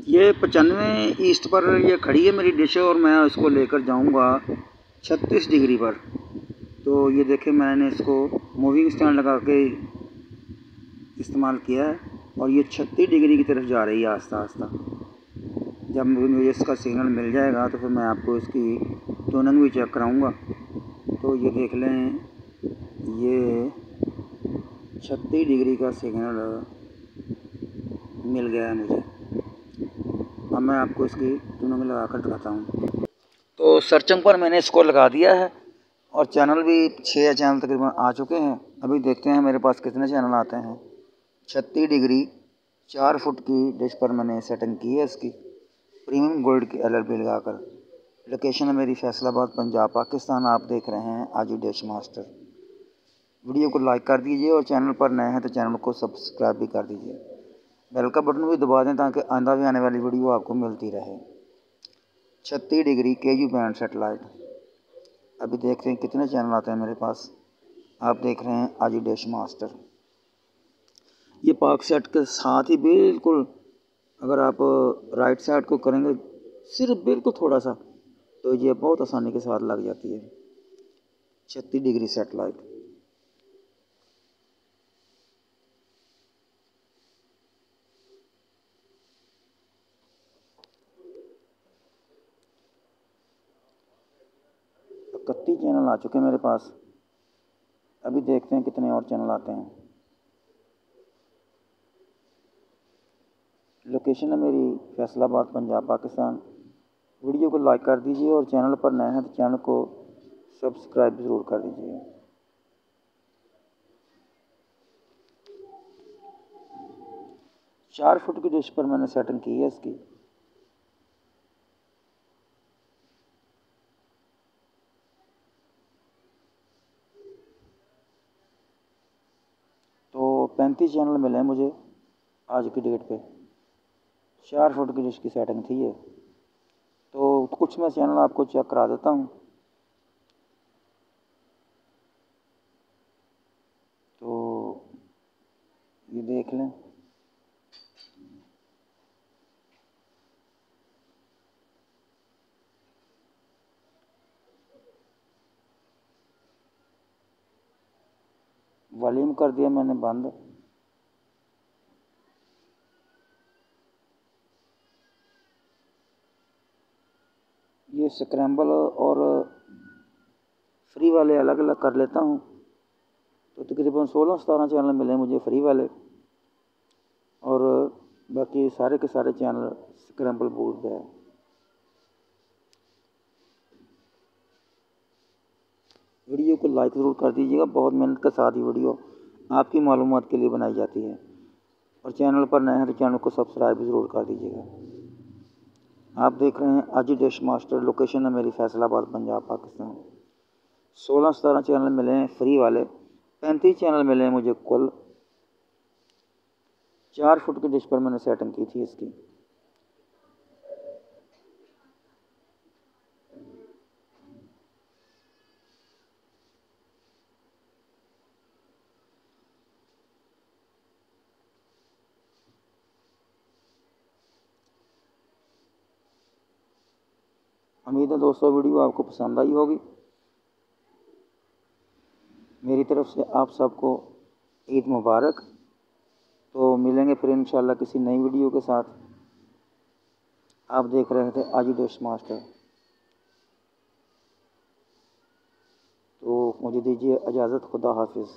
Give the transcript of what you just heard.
ये 95 ईस्ट पर ये खड़ी है मेरी डिश और मैं इसको लेकर जाऊंगा 36 डिग्री पर। तो ये देखें, मैंने इसको मूविंग स्टैंड लगा के इस्तेमाल किया है और ये 36 डिग्री की तरफ जा रही है आस्ता आस्ता। जब मुझे इसका सिग्नल मिल जाएगा तो फिर मैं आपको इसकी टूनिंग भी चेक कराऊंगा। तो ये देख लें, ये 36 डिग्री का सिग्नल मिल गया है मुझे। अब मैं आपको इसकी टूनिंग लगा कर दिखाता हूँ। तो सर्चिंग पर मैंने इसको लगा दिया है और चैनल भी 6 चैनल तकरीबन आ चुके हैं। अभी देखते हैं मेरे पास कितने चैनल आते हैं। 36 डिग्री 4 फुट की डिश पर मैंने सेटिंग की है इसकी, प्रीमियम गोल्ड की LLP लगाकर। लोकेशन है मेरी फैसलाबाद पंजाब पाकिस्तान। आप देख रहे हैं आजू डिश मास्टर। वीडियो को लाइक कर दीजिए और चैनल पर नए हैं तो चैनल को सब्सक्राइब भी कर दीजिए। बेल का बटन भी दबा दें ताकि आइंदा भी आने वाली वीडियो आपको मिलती रहे। 36 डिग्री KU बैंड सेटेलाइट। अभी देख रहे हैं कितने चैनल आते हैं मेरे पास। आप देख रहे हैं आजू डिश मास्टर। ये पाक सेट के साथ ही बिल्कुल, अगर आप राइट साइड को करेंगे सिर्फ बिल्कुल थोड़ा सा, तो ये बहुत आसानी के साथ लग जाती है। 36 डिग्री सेटेलाइट। इकतीस चैनल आ चुके हैं मेरे पास। अभी देखते हैं कितने और चैनल आते हैं। लोकेशन है मेरी फैसलाबाद पंजाब पाकिस्तान। वीडियो को लाइक कर दीजिए और चैनल पर नए हैं तो चैनल को सब्सक्राइब ज़रूर कर दीजिए। चार फुट की डिश पर मैंने सेटिंग की है इसकी। तो 35 चैनल मिले हैं मुझे आज की डेट पे। 4 फुट की डिश की सेटिंग थी ये। तो कुछ मैं चैनल आपको चेक करा देता हूँ। तो ये देख लें। वॉल्यूम कर दिया मैंने बंद। ये स्क्रैम्बल और फ्री वाले अलग अलग कर लेता हूँ। तो तकरीबन 16-17 चैनल मिले मुझे फ्री वाले और बाकी सारे के सारे चैनल स्क्रैम्बल बोर्ड पे है। वीडियो को लाइक ज़रूर कर दीजिएगा। बहुत मेहनत के साथ ही वीडियो आपकी मालूमात के लिए बनाई जाती है। और चैनल पर नए हैं तो चैनल को सब्सक्राइब भी ज़रूर कर दीजिएगा। आप देख रहे हैं आजी डिश मास्टर। लोकेशन है मेरी फैसलाबाद पंजाब पाकिस्तान। 16-17 चैनल मिले हैं फ्री वाले। 35 चैनल मिले हैं मुझे कुल। 4 फुट की डिश पर मैंने सेटिंग की थी इसकी। उम्मीद है दोस्तों वीडियो आपको पसंद आई होगी। मेरी तरफ से आप सबको ईद मुबारक। तो मिलेंगे फिर इंशाल्लाह किसी नई वीडियो के साथ। आप देख रहे थे आजी डिश मास्टर। तो मुझे दीजिए इजाज़त। खुदा हाफिज़।